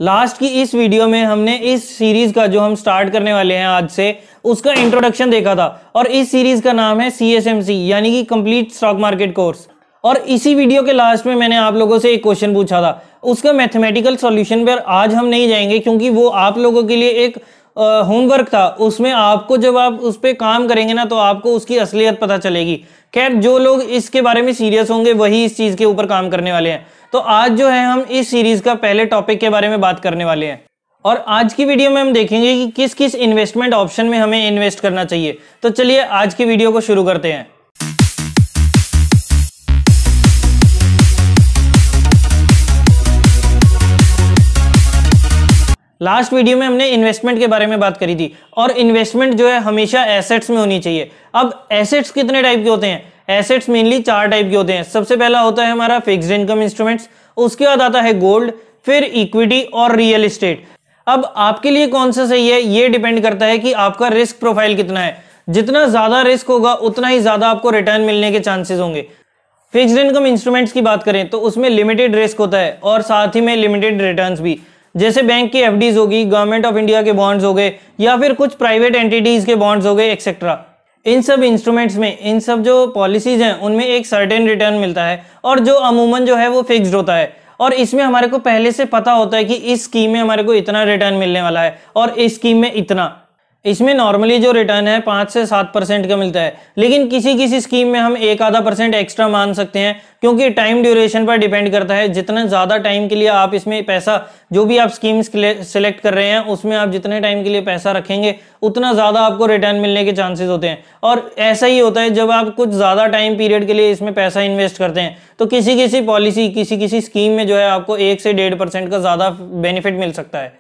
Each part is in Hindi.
लास्ट की इस वीडियो में हमने इस सीरीज का जो हम स्टार्ट करने वाले हैं आज से उसका इंट्रोडक्शन देखा था और इस सीरीज का नाम है CSMC यानी कि कंप्लीट स्टॉक मार्केट कोर्स। और इसी वीडियो के लास्ट में मैंने आप लोगों से एक क्वेश्चन पूछा था, उसका मैथमेटिकल सॉल्यूशन पर आज हम नहीं जाएंगे क्योंकि वो आप लोगों के लिए एक होमवर्क था। उसमें आपको जब आप उस पर काम करेंगे ना तो आपको उसकी असलियत पता चलेगी। खैर, जो लोग इसके बारे में सीरियस होंगे वही इस चीज के ऊपर काम करने वाले हैं। तो आज जो है हम इस सीरीज का पहले टॉपिक के बारे में बात करने वाले हैं और आज की वीडियो में हम देखेंगे कि किस किस इन्वेस्टमेंट ऑप्शन में हमें इन्वेस्ट करना चाहिए। तो चलिए आज की वीडियो को शुरू करते हैं। लास्ट वीडियो में हमने इन्वेस्टमेंट के बारे में बात करी थी और इन्वेस्टमेंट जो है हमेशा एसेट्स में होनी चाहिए। अब एसेट्स कितने टाइप के होते हैं? एसेट्स मेनली 4 टाइप के होते हैं। सबसे पहला होता है हमारा फिक्स्ड इनकम इंस्ट्रूमेंट्स, उसके बाद आता है गोल्ड, फिर इक्विटी और रियल एस्टेट। अब आपके लिए कौन सा सही है ये डिपेंड करता है कि आपका रिस्क प्रोफाइल कितना है। जितना ज्यादा रिस्क होगा उतना ही ज्यादा आपको रिटर्न मिलने के चांसेस होंगे। फिक्स्ड इनकम इंस्ट्रूमेंट्स की बात करें तो उसमें लिमिटेड रिस्क होता है और साथ ही में लिमिटेड रिटर्न्स भी, जैसे बैंक की एफडीज होगी, गवर्नमेंट ऑफ इंडिया के बॉन्ड्स हो गए या फिर कुछ प्राइवेट एंटिटीज के बॉन्ड्स हो गए एक्सेट्रा। इन सब इंस्ट्रूमेंट्स में, इन सब जो पॉलिसीज हैं उनमें एक सर्टेन रिटर्न मिलता है और जो अमूमन जो है वो फिक्स्ड होता है और इसमें हमारे को पहले से पता होता है कि इस स्कीम में हमारे को इतना रिटर्न मिलने वाला है और इस स्कीम में इतना। इसमें नॉर्मली जो रिटर्न है 5 से 7% का मिलता है, लेकिन किसी किसी स्कीम में हम 1-आधा% एक्स्ट्रा मान सकते हैं क्योंकि टाइम ड्यूरेशन पर डिपेंड करता है। जितना ज़्यादा टाइम के लिए आप इसमें पैसा, जो भी आप स्कीम सेलेक्ट कर रहे हैं उसमें आप जितने टाइम के लिए पैसा रखेंगे उतना ज़्यादा आपको रिटर्न मिलने के चांसेस होते हैं। और ऐसा ही होता है जब आप कुछ ज़्यादा टाइम पीरियड के लिए इसमें पैसा इन्वेस्ट करते हैं तो किसी किसी पॉलिसी, किसी किसी स्कीम में जो है आपको 1 से 1.5% का ज़्यादा बेनिफिट मिल सकता है।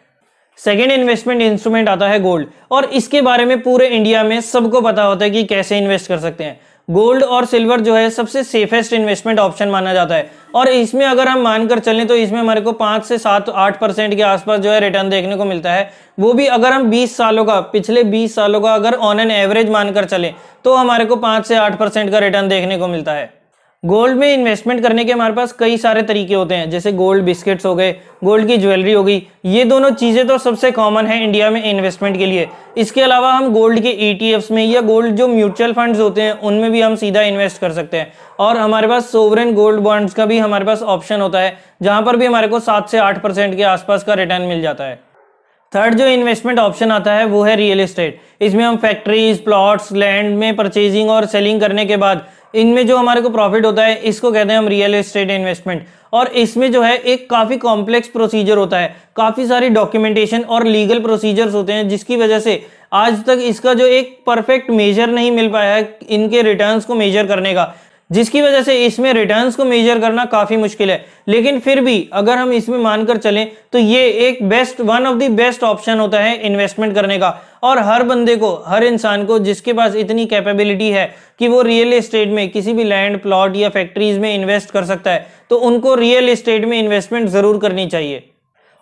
सेकेंड इन्वेस्टमेंट इंस्ट्रूमेंट आता है गोल्ड और इसके बारे में पूरे इंडिया में सबको पता होता है कि कैसे इन्वेस्ट कर सकते हैं। गोल्ड और सिल्वर जो है सबसे सेफेस्ट इन्वेस्टमेंट ऑप्शन माना जाता है और इसमें अगर हम मानकर चलें तो इसमें हमारे को 5 से 7-8% के आसपास जो है रिटर्न देखने को मिलता है। वो भी अगर हम 20 सालों का, पिछले 20 सालों का अगर ऑन एन एवरेज मानकर चलें तो हमारे को 5 से 8% का रिटर्न देखने को मिलता है। गोल्ड में इन्वेस्टमेंट करने के हमारे पास कई सारे तरीके होते हैं, जैसे गोल्ड बिस्किट्स हो गए, गोल्ड की ज्वेलरी हो गई। ये दोनों चीज़ें तो सबसे कॉमन है इंडिया में इन्वेस्टमेंट के लिए। इसके अलावा हम गोल्ड के ETFs में या गोल्ड जो म्यूचुअल फंड्स होते हैं उनमें भी हम सीधा इन्वेस्ट कर सकते हैं और हमारे पास सोवरेन गोल्ड बॉन्ड्स का भी हमारे पास ऑप्शन होता है जहाँ पर भी हमारे को 7 से 8% के आसपास का रिटर्न मिल जाता है। थर्ड जो इन्वेस्टमेंट ऑप्शन आता है वो है रियल एस्टेट। इसमें हम फैक्ट्रीज, प्लॉट्स, लैंड में परचेजिंग और सेलिंग करने के बाद इनमें जो हमारे को प्रॉफिट होता है इसको कहते हैं हम रियल एस्टेट इन्वेस्टमेंट। और इसमें जो है एक काफ़ी कॉम्प्लेक्स प्रोसीजर होता है, काफ़ी सारी डॉक्यूमेंटेशन और लीगल प्रोसीजर्स होते हैं जिसकी वजह से आज तक इसका जो एक परफेक्ट मेजर नहीं मिल पाया है इनके रिटर्न्स को मेजर करने का, जिसकी वजह से इसमें रिटर्न्स को मेजर करना काफ़ी मुश्किल है। लेकिन फिर भी अगर हम इसमें मानकर चलें तो ये एक one of the best option होता है इन्वेस्टमेंट करने का। और हर बंदे को, हर इंसान को जिसके पास इतनी कैपेबिलिटी है कि वो रियल एस्टेट में किसी भी लैंड, प्लॉट या फैक्ट्रीज में इन्वेस्ट कर सकता है तो उनको रियल एस्टेट में इन्वेस्टमेंट ज़रूर करनी चाहिए।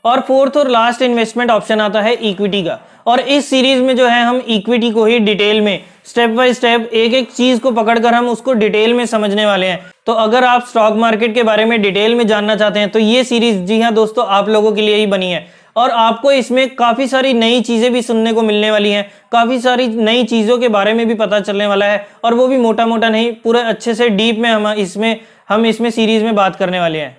और फोर्थ और लास्ट इन्वेस्टमेंट ऑप्शन आता है इक्विटी का और इस सीरीज में जो है हम इक्विटी को ही डिटेल में स्टेप बाय स्टेप एक एक चीज को पकड़कर हम उसको डिटेल में समझने वाले हैं। तो अगर आप स्टॉक मार्केट के बारे में डिटेल में जानना चाहते हैं तो ये सीरीज, जी हाँ दोस्तों, आप लोगों के लिए ही बनी है और आपको इसमें काफ़ी सारी नई चीज़ें भी सुनने को मिलने वाली हैं, काफ़ी सारी नई चीज़ों के बारे में भी पता चलने वाला है और वो भी मोटा मोटा नहीं, पूरा अच्छे से डीप में हम इसमें सीरीज में बात करने वाले हैं।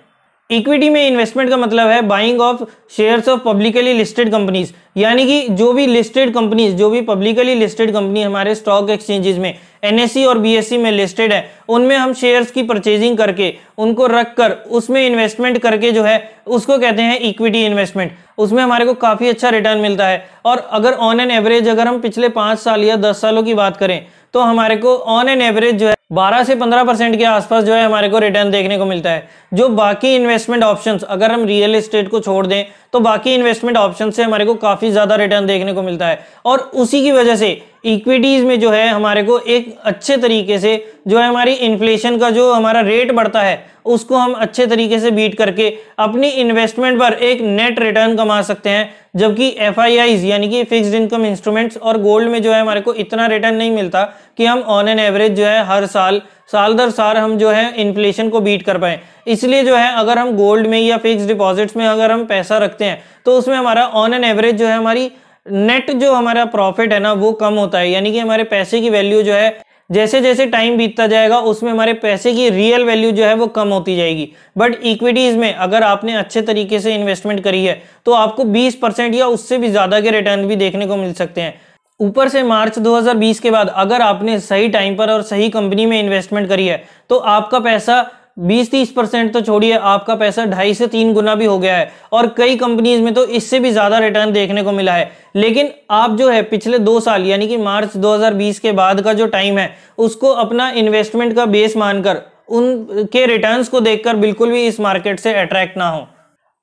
इक्विटी में इन्वेस्टमेंट का मतलब है buying of shares of publicly listed companies, यानी कि जो भी लिस्टेड कंपनीज, जो भी पब्लिकली लिस्टेड कंपनी हमारे स्टॉक एक्सचेंजेस में NSE और BSE में लिस्टेड है उनमें हम शेयर्स की परचेजिंग करके उनको रख कर उसमें इन्वेस्टमेंट करके जो है उसको कहते हैं इक्विटी इन्वेस्टमेंट। उसमें हमारे को काफ़ी अच्छा रिटर्न मिलता है और अगर ऑन एन एवरेज अगर हम पिछले 5 साल या 10 सालों की बात करें तो हमारे को ऑन एन एवरेज जो है 12 से 15% के आसपास जो है हमारे को रिटर्न देखने को मिलता है। जो बाकी इन्वेस्टमेंट ऑप्शंस, अगर हम रियल एस्टेट को छोड़ दें तो बाकी इन्वेस्टमेंट ऑप्शन से हमारे को काफ़ी ज़्यादा रिटर्न देखने को मिलता है और उसी की वजह से इक्विटीज में जो है हमारे को एक अच्छे तरीके से जो है हमारी इन्फ्लेशन का जो हमारा रेट बढ़ता है उसको हम अच्छे तरीके से बीट करके अपनी इन्वेस्टमेंट पर एक नेट रिटर्न कमा सकते हैं, जबकि FIIs यानी कि फिक्स्ड इनकम इंस्ट्रूमेंट्स और गोल्ड में जो है हमारे को इतना रिटर्न नहीं मिलता कि हम ऑन एन एवरेज जो है हर साल दर साल हम जो है इन्फ्लेशन को बीट कर पाए। इसलिए जो है अगर हम गोल्ड में या फिक्स्ड डिपॉजिट्स में अगर हम पैसा रखते हैं तो उसमें हमारा ऑन एन एवरेज जो है हमारी नेट जो हमारा प्रॉफिट है ना वो कम होता है, यानी कि हमारे पैसे की वैल्यू जो है जैसे जैसे टाइम बीतता जाएगा उसमें हमारे पैसे की रियल वैल्यू जो है वो कम होती जाएगी। बट इक्विटीज में अगर आपने अच्छे तरीके से इन्वेस्टमेंट करी है तो आपको 20% या उससे भी ज्यादा के रिटर्न भी देखने को मिल सकते हैं। ऊपर से मार्च 2020 के बाद अगर आपने सही टाइम पर और सही कंपनी में इन्वेस्टमेंट करी है तो आपका पैसा 20-30% तो छोड़िए, आपका पैसा 2.5 से 3 गुना भी हो गया है और कई कंपनीज में तो इससे भी ज्यादा रिटर्न देखने को मिला है। लेकिन आप जो है पिछले 2 साल यानी कि मार्च 2020 के बाद का जो टाइम है उसको अपना इन्वेस्टमेंट का बेस मानकर उनके रिटर्न्स को देखकर बिल्कुल भी इस मार्केट से अट्रैक्ट ना हो।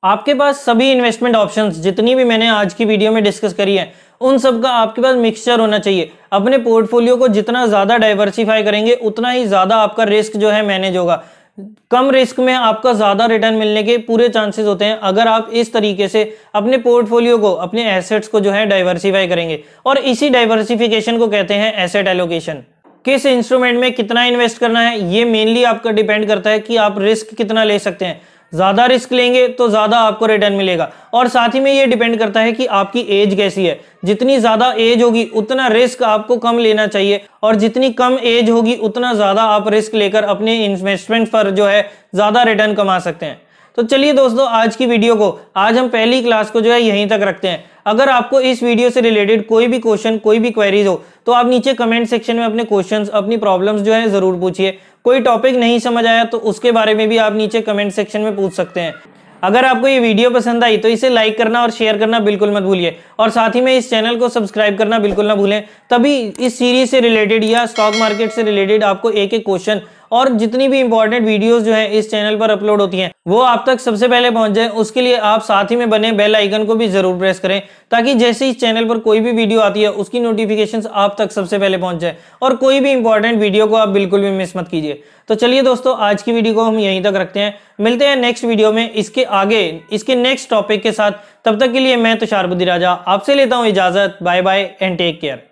आपके पास सभी इन्वेस्टमेंट ऑप्शंस जितनी भी मैंने आज की वीडियो में डिस्कस करी है उन सब का आपके पास मिक्सचर होना चाहिए। अपने पोर्टफोलियो को जितना ज्यादा डाइवर्सिफाई करेंगे उतना ही ज्यादा आपका रिस्क जो है मैनेज होगा। कम रिस्क में आपका ज्यादा रिटर्न मिलने के पूरे चांसेस होते हैं अगर आप इस तरीके से अपने पोर्टफोलियो को, अपने एसेट्स को जो है डाइवर्सिफाई करेंगे। और इसी डाइवर्सिफिकेशन को कहते हैं एसेट एलोकेशन। किस इंस्ट्रूमेंट में कितना इन्वेस्ट करना है ये मेनली आपका डिपेंड करता है कि आप रिस्क कितना ले सकते हैं। ज्यादा रिस्क लेंगे तो ज्यादा आपको रिटर्न मिलेगा और साथ ही में ये डिपेंड करता है कि आपकी एज कैसी है। जितनी ज्यादा एज होगी उतना रिस्क आपको कम लेना चाहिए और जितनी कम एज होगी उतना ज्यादा आप रिस्क लेकर अपने इन्वेस्टमेंट पर जो है ज्यादा रिटर्न कमा सकते हैं। तो चलिए दोस्तों, आज की वीडियो को, आज हम पहली क्लास को जो है यहीं तक रखते हैं। अगर आपको इस वीडियो से रिलेटेड कोई भी क्वेश्चन, कोई भी क्वेरीज हो तो आप नीचे कमेंट सेक्शन में अपने क्वेश्चंस, अपनी प्रॉब्लम्स जो है जरूर पूछिए। कोई टॉपिक नहीं समझ आया तो उसके बारे में भी आप नीचे कमेंट सेक्शन में पूछ सकते हैं। अगर आपको ये वीडियो पसंद आई तो इसे लाइक करना और शेयर करना बिल्कुल मत भूलिए और साथ ही में इस चैनल को सब्सक्राइब करना बिल्कुल ना भूलें। तभी इस सीरीज से रिलेटेड या स्टॉक मार्केट से रिलेटेड आपको एक एक क्वेश्चन और जितनी भी इंपॉर्टेंट वीडियोस जो है इस चैनल पर अपलोड होती हैं वो आप तक सबसे पहले पहुंच जाए। उसके लिए आप साथ ही में बने बेल आइकन को भी जरूर प्रेस करें ताकि जैसे इस चैनल पर कोई भी वीडियो आती है उसकी नोटिफिकेशंस आप तक सबसे पहले पहुंच जाए और कोई भी इंपॉर्टेंट वीडियो को आप बिल्कुल भी मिस मत कीजिए। तो चलिए दोस्तों, आज की वीडियो को हम यहीं तक रखते हैं। मिलते हैं नेक्स्ट वीडियो में इसके आगे, इसके नेक्स्ट टॉपिक के साथ। तब तक के लिए मैं तुषार बुद्धिराजा आपसे लेता हूं इजाजत। Bye bye and take care.